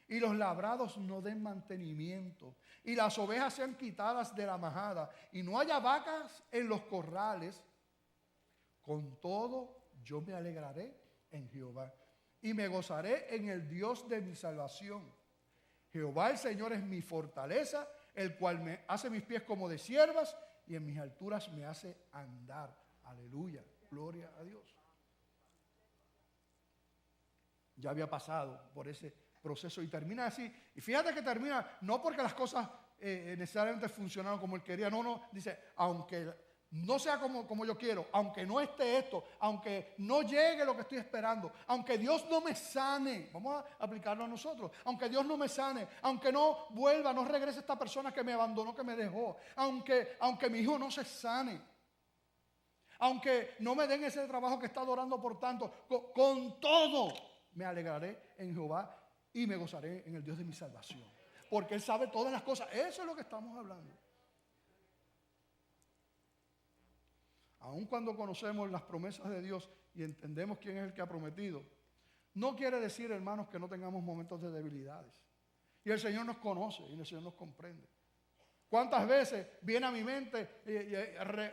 y los labrados no den mantenimiento, y las ovejas sean quitadas de la majada, y no haya vacas en los corrales, con todo yo me alegraré en Jehová, y me gozaré en el Dios de mi salvación. Jehová el Señor es mi fortaleza, el cual me hace mis pies como de siervas, y en mis alturas me hace andar. Aleluya, gloria a Dios. Ya había pasado por ese proceso y termina así. Y fíjate que termina, no porque las cosas necesariamente funcionaron como él quería, no, dice, aunque no sea como yo quiero, aunque no esté esto, aunque no llegue lo que estoy esperando, aunque Dios no me sane, vamos a aplicarlo a nosotros, aunque Dios no me sane, aunque no vuelva, no regrese esta persona que me abandonó, que me dejó, aunque mi hijo no se sane, aunque no me den ese trabajo que he estado orando por tanto, con todo me alegraré en Jehová y me gozaré en el Dios de mi salvación. Porque Él sabe todas las cosas. Eso es lo que estamos hablando. Aun cuando conocemos las promesas de Dios y entendemos quién es el que ha prometido, no quiere decir, hermanos, que no tengamos momentos de debilidades. Y el Señor nos conoce y el Señor nos comprende. ¿Cuántas veces viene a mi mente,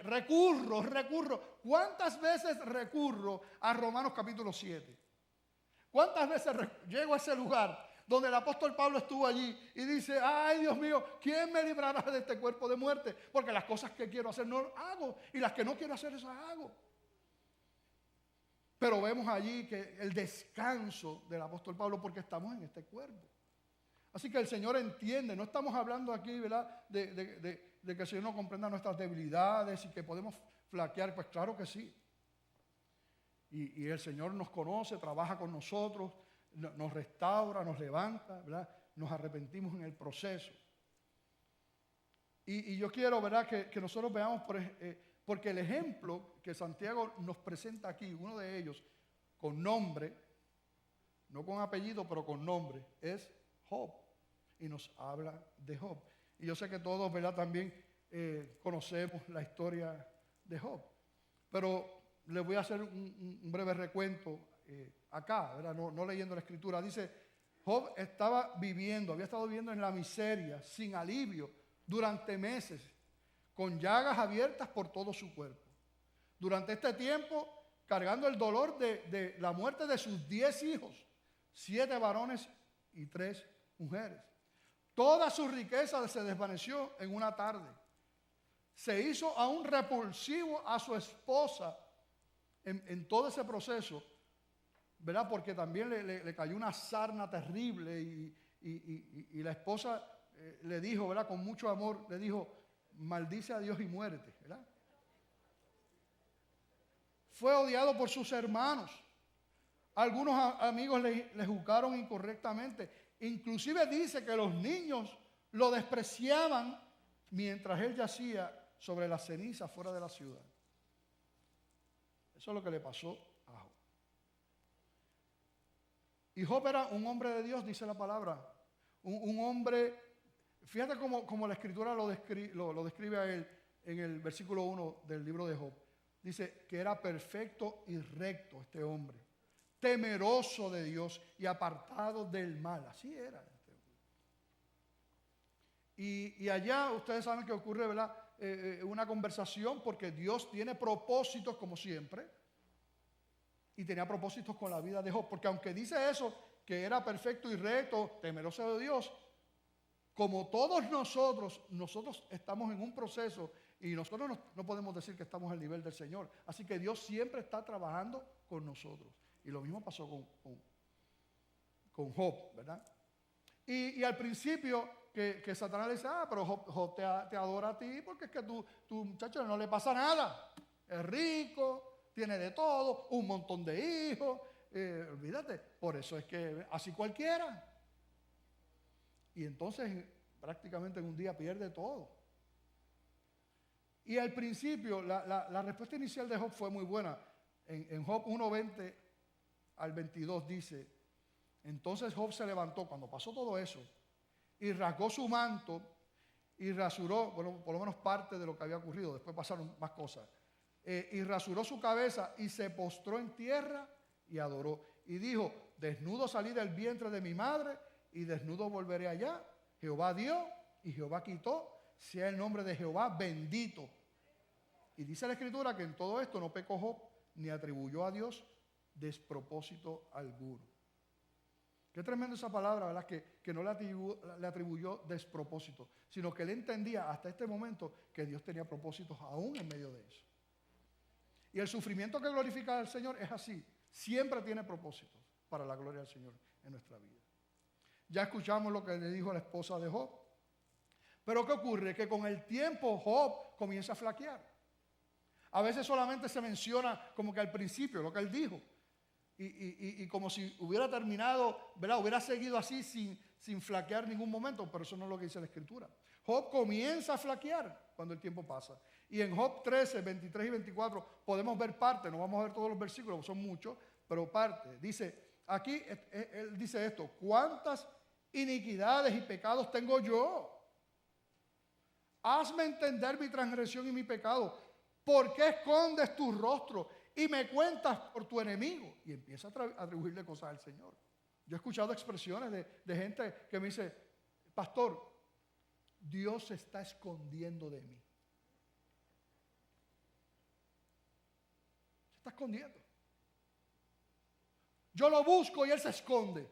recurro? ¿Cuántas veces recurro a Romanos capítulo 7? ¿Cuántas veces llego a ese lugar donde el apóstol Pablo estuvo allí y dice, ay Dios mío, ¿quién me librará de este cuerpo de muerte? Porque las cosas que quiero hacer no hago y las que no quiero hacer esas hago. Pero vemos allí que el descanso del apóstol Pablo porque estamos en este cuerpo. Así que el Señor entiende, no estamos hablando aquí, ¿verdad?, de que el Señor no comprenda nuestras debilidades y que podemos flaquear, pues claro que sí. Y el Señor nos conoce, trabaja con nosotros, nos restaura, nos levanta, ¿verdad? Nos arrepentimos en el proceso. Y yo quiero, ¿verdad?, que nosotros veamos, porque el ejemplo que Santiago nos presenta aquí, uno de ellos, con nombre, no con apellido, pero con nombre, es Job. Y nos habla de Job. Y yo sé que todos, ¿verdad?, también conocemos la historia de Job. Pero les voy a hacer un breve recuento acá, ¿verdad? No leyendo la escritura. Dice, Job había estado viviendo en la miseria, sin alivio, durante meses, con llagas abiertas por todo su cuerpo. Durante este tiempo, cargando el dolor de la muerte de sus 10 hijos, 7 varones y 3 mujeres. Toda su riqueza se desvaneció en una tarde. Se hizo aún repulsivo a su esposa en todo ese proceso, ¿verdad? Porque también le cayó una sarna terrible y la esposa le dijo, ¿verdad?, con mucho amor, le dijo, maldice a Dios y muérete, ¿verdad? Fue odiado por sus hermanos. Algunos amigos le juzgaron incorrectamente. Inclusive dice que los niños lo despreciaban mientras él yacía sobre la ceniza fuera de la ciudad. Eso es lo que le pasó a Job. Y Job era un hombre de Dios, dice la palabra. Un hombre, fíjate cómo la escritura lo describe a él en el versículo 1 del libro de Job. Dice que era perfecto y recto este hombre, temeroso de Dios y apartado del mal. Así era este hombre. Y allá ustedes saben que ocurre, ¿verdad?, una conversación porque Dios tiene propósitos como siempre y tenía propósitos con la vida de Job, porque aunque dice eso, que era perfecto y recto, temeroso de Dios, como todos nosotros estamos en un proceso y nosotros no podemos decir que estamos al nivel del Señor, así que Dios siempre está trabajando con nosotros y lo mismo pasó con Job, ¿verdad? Y al principio que Satanás le dice, pero Job te adora a ti porque es que tu muchacho no le pasa nada. Es rico, tiene de todo, un montón de hijos. Olvídate, por eso es que así cualquiera. Y entonces prácticamente en un día pierde todo. Y al principio la respuesta inicial de Job fue muy buena. En Job 1:20 al 22 dice, entonces Job se levantó cuando pasó todo eso y rasgó su manto y rasuró, bueno, por lo menos parte de lo que había ocurrido, después pasaron más cosas, y rasuró su cabeza y se postró en tierra y adoró. Y dijo, desnudo salí del vientre de mi madre y desnudo volveré allá. Jehová dio y Jehová quitó, sea el nombre de Jehová bendito. Y dice la Escritura que en todo esto no pecó Job ni atribuyó a Dios despropósito alguno. Qué tremenda esa palabra, ¿verdad? Que no le atribuyó despropósito, sino que él entendía hasta este momento que Dios tenía propósitos aún en medio de eso. Y el sufrimiento que glorifica al Señor es así, siempre tiene propósitos para la gloria del Señor en nuestra vida. Ya escuchamos lo que le dijo la esposa de Job. Pero ¿qué ocurre? Que con el tiempo Job comienza a flaquear. A veces solamente se menciona como que al principio lo que él dijo. Y como si hubiera terminado, ¿verdad? Hubiera seguido así sin flaquear en ningún momento, pero eso no es lo que dice la Escritura. Job comienza a flaquear cuando el tiempo pasa. Y en Job 13, 23 y 24 podemos ver parte, no vamos a ver todos los versículos, son muchos, pero parte. Dice, aquí él dice esto, ¿cuántas iniquidades y pecados tengo yo? Hazme entender mi transgresión y mi pecado. ¿Por qué escondes tu rostro y me cuentas por tu enemigo? Y empieza a atribuirle cosas al Señor. Yo he escuchado expresiones de gente que me dice, pastor, Dios se está escondiendo de mí. Se está escondiendo. Yo lo busco y Él se esconde.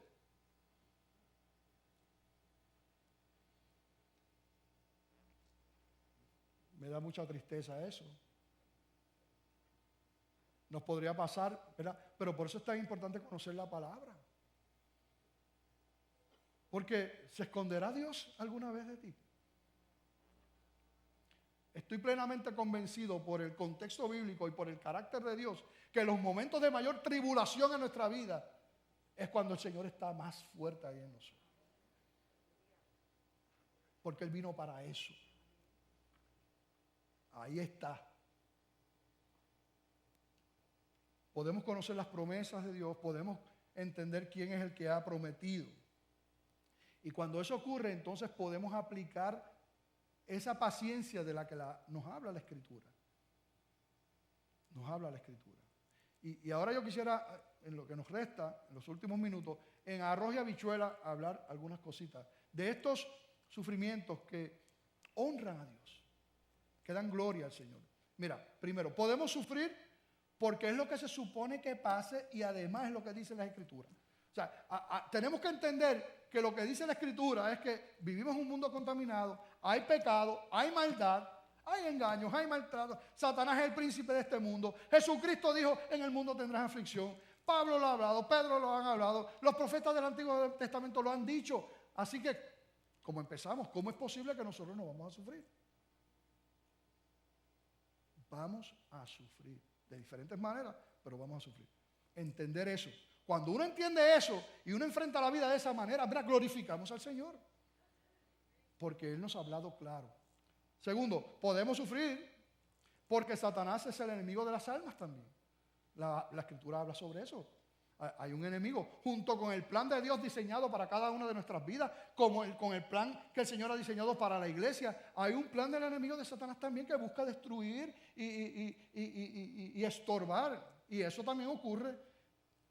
Me da mucha tristeza eso. Nos podría pasar, ¿verdad? Pero por eso es tan importante conocer la palabra. Porque ¿se esconderá Dios alguna vez de ti? Estoy plenamente convencido por el contexto bíblico y por el carácter de Dios que los momentos de mayor tribulación en nuestra vida es cuando el Señor está más fuerte ahí en nosotros. Porque Él vino para eso. Ahí está. Podemos conocer las promesas de Dios, podemos entender quién es el que ha prometido. Y cuando eso ocurre, entonces podemos aplicar esa paciencia de la que nos habla la Escritura. Nos habla la Escritura. Y ahora yo quisiera, en lo que nos resta, en los últimos minutos, en arroz y habichuela, hablar algunas cositas de estos sufrimientos que honran a Dios, que dan gloria al Señor. Mira, primero, podemos sufrir porque es lo que se supone que pase y además es lo que dice la Escritura. O sea, tenemos que entender que lo que dice la Escritura es que vivimos en un mundo contaminado, hay pecado, hay maldad, hay engaños, hay maltrato. Satanás es el príncipe de este mundo. Jesucristo dijo, en el mundo tendrás aflicción. Pablo lo ha hablado, Pedro lo han hablado, los profetas del Antiguo Testamento lo han dicho. Así que, como empezamos, ¿cómo es posible que nosotros no vamos a sufrir? Vamos a sufrir. De diferentes maneras, pero vamos a sufrir. Entender eso. Cuando uno entiende eso y uno enfrenta la vida de esa manera, mira, glorificamos al Señor. Porque Él nos ha hablado claro. Segundo, podemos sufrir porque Satanás es el enemigo de las almas también. La Escritura habla sobre eso. Hay un enemigo junto con el plan de Dios diseñado para cada una de nuestras vidas, con el plan que el Señor ha diseñado para la iglesia. Hay un plan del enemigo de Satanás también que busca destruir y estorbar. Y eso también ocurre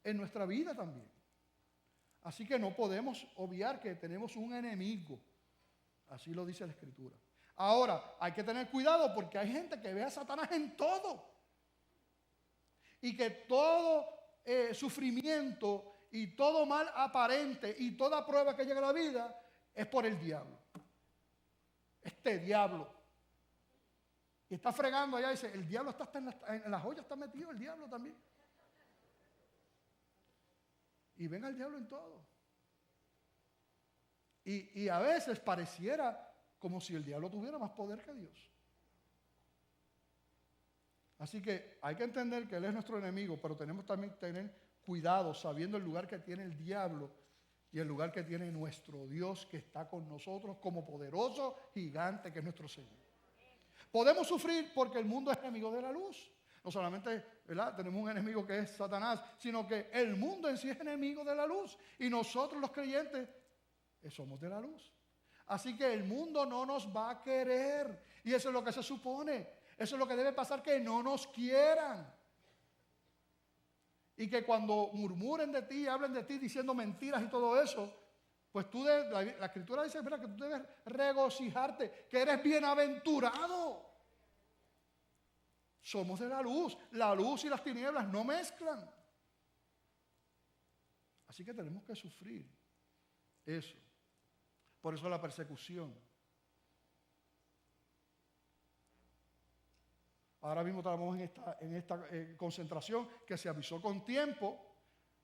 en nuestra vida también. Así que no podemos obviar que tenemos un enemigo. Así lo dice la Escritura. Ahora, hay que tener cuidado porque hay gente que ve a Satanás en todo. Y que todo sufrimiento y todo mal aparente y toda prueba que llega a la vida es por el diablo. Este diablo. Y está fregando allá y dice, el diablo está en las ollas, está metido el diablo también. Y ven al diablo en todo. Y a veces pareciera como si el diablo tuviera más poder que Dios. Así que hay que entender que Él es nuestro enemigo, pero tenemos también que tener cuidado sabiendo el lugar que tiene el diablo y el lugar que tiene nuestro Dios que está con nosotros como poderoso gigante que es nuestro Señor. Podemos sufrir porque el mundo es enemigo de la luz. No solamente, ¿verdad?, tenemos un enemigo que es Satanás, sino que el mundo en sí es enemigo de la luz. Y nosotros los creyentes somos de la luz. Así que el mundo no nos va a querer. Y eso es lo que se supone. Eso es lo que debe pasar, que no nos quieran. Y que cuando murmuren de ti, hablen de ti diciendo mentiras y todo eso, pues la Escritura dice, ¿verdad?, que tú debes regocijarte, que eres bienaventurado. Somos de la luz y las tinieblas no mezclan. Así que tenemos que sufrir eso. Por eso la persecución. Ahora mismo estamos en esta concentración que se avisó con tiempo.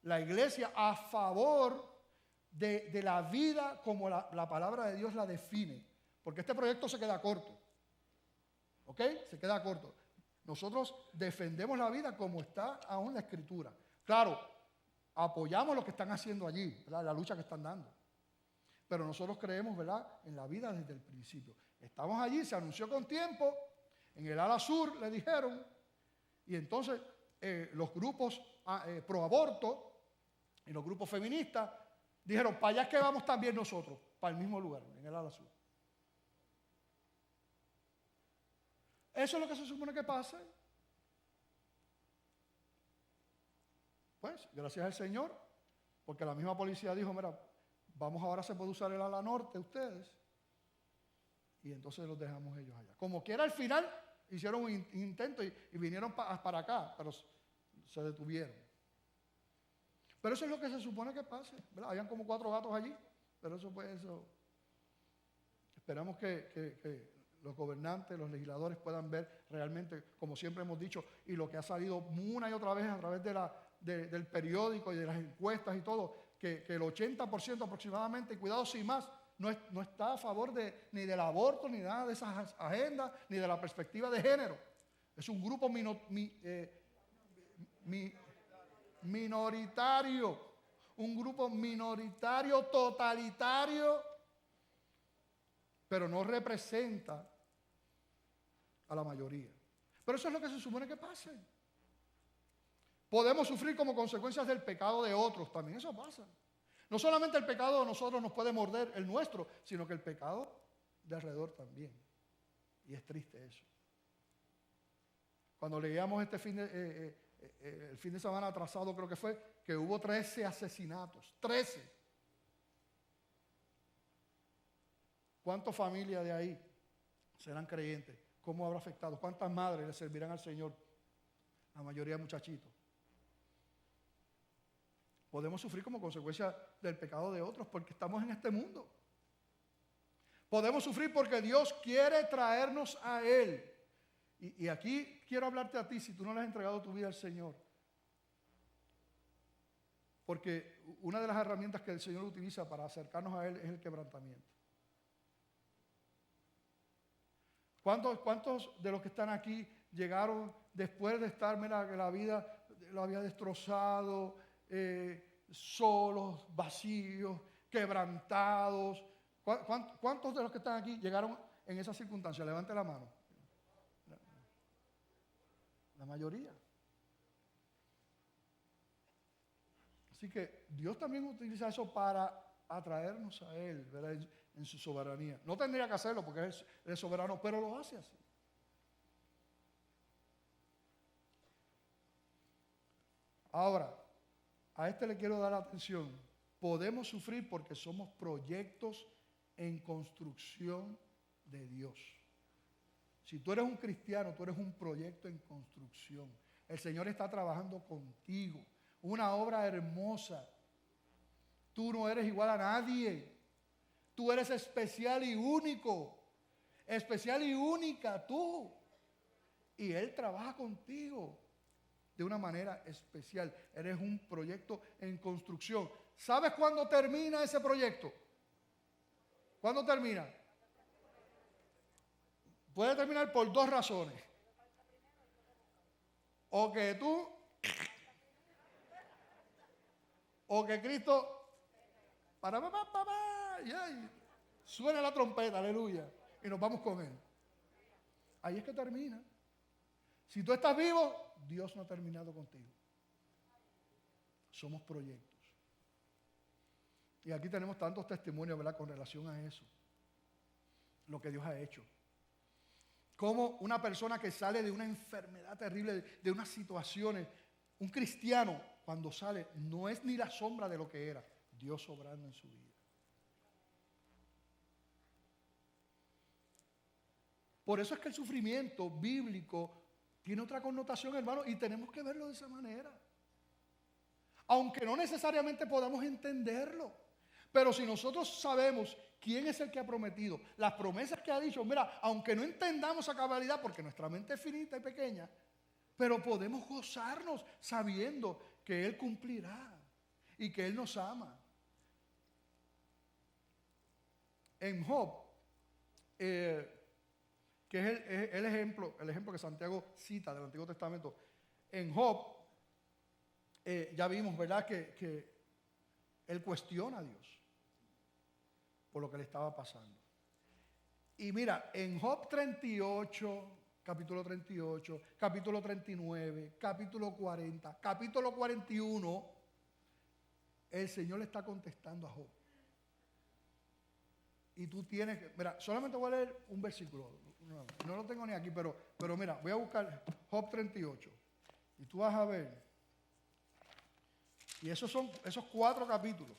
La iglesia a favor de la vida como la palabra de Dios la define. Porque este proyecto se queda corto. ¿Ok? Se queda corto. Nosotros defendemos la vida como está aún la Escritura. Claro, apoyamos lo que están haciendo allí, ¿verdad?, la lucha que están dando. Pero nosotros creemos, ¿verdad?, en la vida desde el principio. Estamos allí, se anunció con tiempo. En el ala sur le dijeron, y entonces los grupos pro aborto y los grupos feministas dijeron, para allá es que vamos también nosotros, para el mismo lugar, en el ala sur. Eso es lo que se supone que pase. Pues, gracias al Señor, porque la misma policía dijo, mira, vamos ahora se puede usar el ala norte ustedes. Y entonces los dejamos ellos allá. Como quiera, al final hicieron un intento y vinieron para acá, pero se detuvieron. Pero eso es lo que se supone que pase, ¿verdad? Habían como 4 gatos allí, pero eso pues eso. Esperamos que los gobernantes, los legisladores puedan ver realmente, como siempre hemos dicho, y lo que ha salido una y otra vez a través del periódico y de las encuestas y todo, que el 80% aproximadamente, cuidado sin más, no está a favor ni del aborto, ni nada de esas agendas, ni de la perspectiva de género. Es un grupo minoritario, un grupo minoritario, totalitario, pero no representa a la mayoría. Pero eso es lo que se supone que pase. Podemos sufrir como consecuencias del pecado de otros, también eso pasa. No solamente el pecado de nosotros nos puede morder, el nuestro, sino que el pecado de alrededor también. Y es triste eso. Cuando leíamos el fin de semana atrasado, creo que fue, que hubo 13 asesinatos. 13. ¿Cuántas familias de ahí serán creyentes? ¿Cómo habrá afectado? ¿Cuántas madres le servirán al Señor? La mayoría de muchachitos. Podemos sufrir como consecuencia del pecado de otros porque estamos en este mundo. Podemos sufrir porque Dios quiere traernos a Él. Y aquí quiero hablarte a ti si tú no le has entregado tu vida al Señor. Porque una de las herramientas que el Señor utiliza para acercarnos a Él es el quebrantamiento. ¿Cuántos de los que están aquí llegaron después de estar, mira, que la vida lo había destrozado, solos, vacíos, quebrantados? ¿Cuántos de los que están aquí llegaron en esa circunstancia? Levante la mano. La mayoría. Así que Dios también utiliza eso para atraernos a Él, ¿verdad?, en su soberanía. No tendría que hacerlo porque Él es soberano, pero lo hace así. Ahora, a este le quiero dar atención. Podemos sufrir porque somos proyectos en construcción de Dios. Si tú eres un cristiano, tú eres un proyecto en construcción. El Señor está trabajando contigo. Una obra hermosa. Tú no eres igual a nadie. Tú eres especial y único. Especial y única tú. Y Él trabaja contigo de una manera especial. Eres un proyecto en construcción. ¿Sabes cuándo termina ese proyecto? ¿Cuándo termina? Puede terminar por dos razones. O que tú, o que Cristo, y suena la trompeta, aleluya, y nos vamos con Él. Ahí es que termina. Si tú estás vivo, Dios no ha terminado contigo. Somos proyectos. Y aquí tenemos tantos testimonios, ¿verdad?, con relación a eso. Lo que Dios ha hecho. Como una persona que sale de una enfermedad terrible, de unas situaciones, un cristiano, cuando sale, no es ni la sombra de lo que era. Dios obrando en su vida. Por eso es que el sufrimiento bíblico tiene otra connotación, hermano, y tenemos que verlo de esa manera. Aunque no necesariamente podamos entenderlo. Pero si nosotros sabemos quién es el que ha prometido, las promesas que ha dicho, mira, aunque no entendamos a cabalidad, porque nuestra mente es finita y pequeña, pero podemos gozarnos sabiendo que Él cumplirá y que Él nos ama. En Job, que es el ejemplo que Santiago cita del Antiguo Testamento, en Job, ya vimos, ¿verdad?, que él cuestiona a Dios por lo que le estaba pasando. Y mira, en Job 38, capítulo 38, capítulo 39, capítulo 40, capítulo 41, el Señor le está contestando a Job. Y tú tienes que, mira, solamente voy a leer un versículo, no lo tengo ni aquí, pero mira, voy a buscar Job 38 y tú vas a ver, y esos son esos 4 capítulos.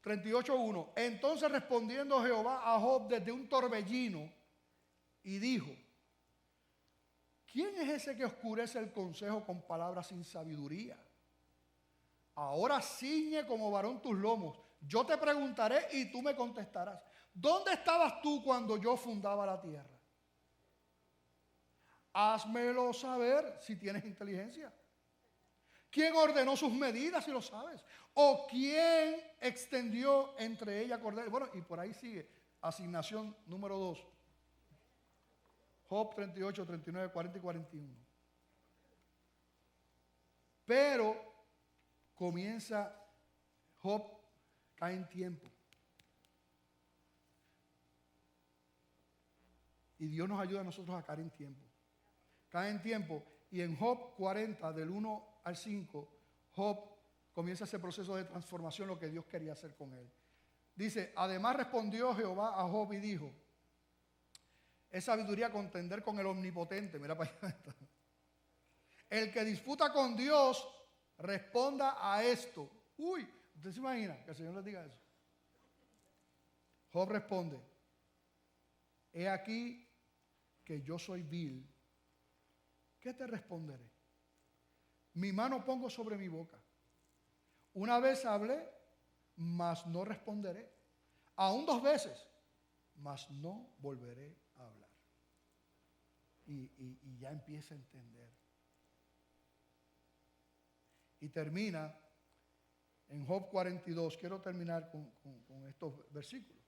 38:1. Entonces respondiendo Jehová a Job desde un torbellino y dijo: ¿quién es ese que oscurece el consejo con palabras sin sabiduría? Ahora ciñe como varón tus lomos. Yo te preguntaré y tú me contestarás. ¿Dónde estabas tú cuando yo fundaba la tierra? Házmelo saber si tienes inteligencia. ¿Quién ordenó sus medidas, si lo sabes? ¿O quién extendió entre ellas cordeles? Bueno, y por ahí sigue. Asignación número 2. Job 38, 39, 40 y 41. Pero comienza Job, cae en tiempo. Y Dios nos ayuda a nosotros a caer en tiempo. Cae en tiempo. Y en Job 40, del 1 al 5, Job comienza ese proceso de transformación, lo que Dios quería hacer con él. Dice: además respondió Jehová a Job y dijo: es sabiduría contender con el omnipotente. Mira para allá. El que disputa con Dios, responda a esto. Uy, ¿usted se imagina que el Señor les diga eso? Job responde: he aquí que yo soy vil. ¿Qué te responderé? Mi mano pongo sobre mi boca. Una vez hablé, mas no responderé. Aún 2 veces, mas no volveré a hablar. Y ya empieza a entender. Y termina en Job 42. Quiero terminar con estos versículos.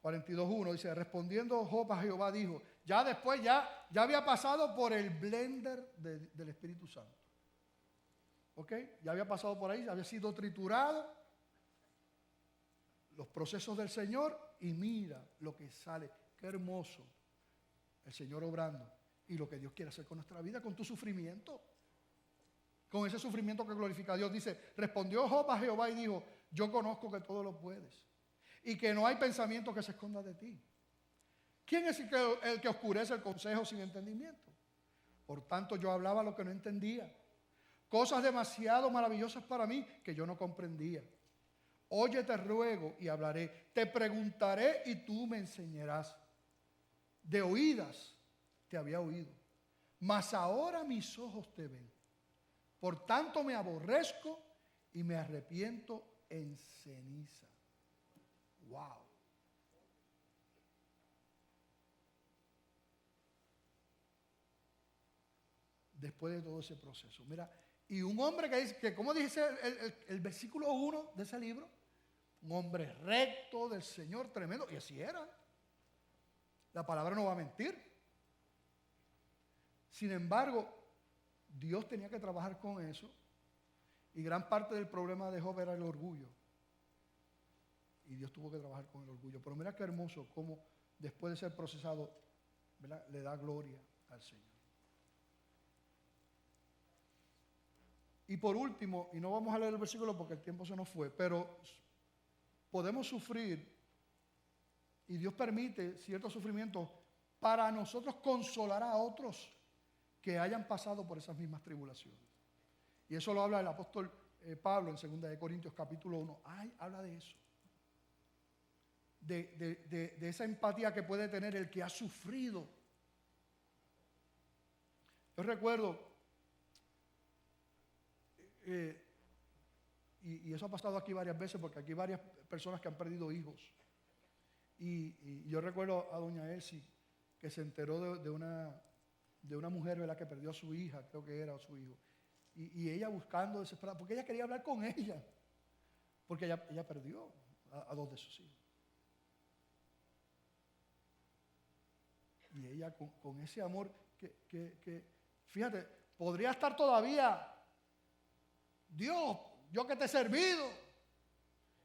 42:1 dice: respondiendo Job a Jehová dijo, ya después ya había pasado por el blender del Espíritu Santo. ¿Ok? Ya había pasado por ahí, había sido triturado los procesos del Señor y mira lo que sale. Qué hermoso el Señor obrando y lo que Dios quiere hacer con nuestra vida, con tu sufrimiento. Con ese sufrimiento que glorifica a Dios. Dice: respondió Job a Jehová y dijo, yo conozco que todo lo puedes y que no hay pensamiento que se esconda de ti. ¿Quién es el que oscurece el consejo sin entendimiento? Por tanto, yo hablaba lo que no entendía, cosas demasiado maravillosas para mí que yo no comprendía. Oye, te ruego y hablaré, te preguntaré y tú me enseñarás. De oídas te había oído, mas ahora mis ojos te ven. Por tanto me aborrezco y me arrepiento en ceniza. Wow. Después de todo ese proceso, mira, Y un hombre que dice, que como dice el versículo 1 de ese libro, un hombre recto del Señor, tremendo, y así era. La palabra no va a mentir. Sin embargo, Dios tenía que trabajar con eso, y gran parte del problema de Job era el orgullo. Y Dios tuvo que trabajar con el orgullo. Pero mira qué hermoso cómo después de ser procesado, ¿verdad?, le da gloria al Señor. Y por último, y no vamos a leer el versículo porque el tiempo se nos fue, pero podemos sufrir y Dios permite ciertos sufrimientos para nosotros consolar a otros que hayan pasado por esas mismas tribulaciones. Y eso lo habla el apóstol Pablo en 2 Corintios capítulo 1. Habla de eso. De esa empatía que puede tener el que ha sufrido. Yo recuerdo, y eso ha pasado aquí varias veces, porque aquí hay varias personas que han perdido hijos. Y yo recuerdo a doña Elsie, que se enteró de una mujer, ¿verdad?, que perdió a su hija, creo que era, o su hijo. Y ella buscando desesperada, porque ella quería hablar con ella, porque ella perdió a dos de sus hijos. Y ella con ese amor que, fíjate, podría estar todavía, Dios, yo que te he servido,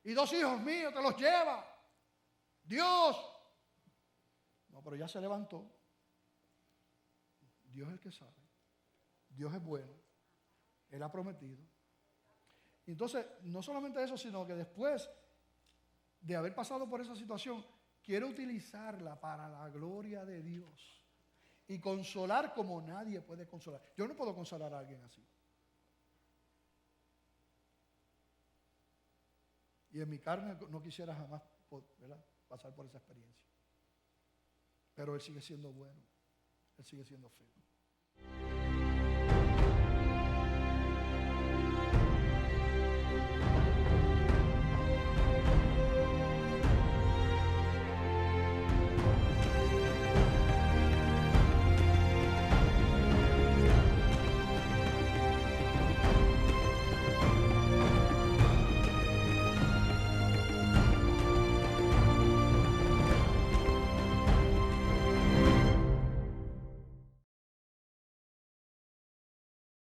y 2 hijos míos te los lleva, Dios. No, pero ya se levantó. Dios es el que sabe. Dios es bueno. Él ha prometido. Y entonces, no solamente eso, sino que después de haber pasado por esa situación, quiere utilizarla para la gloria de Dios y consolar como nadie puede consolar. Yo no puedo consolar a alguien así. Y en mi carne no quisiera jamás, ¿verdad?, pasar por esa experiencia. Pero Él sigue siendo bueno. Él sigue siendo fiel.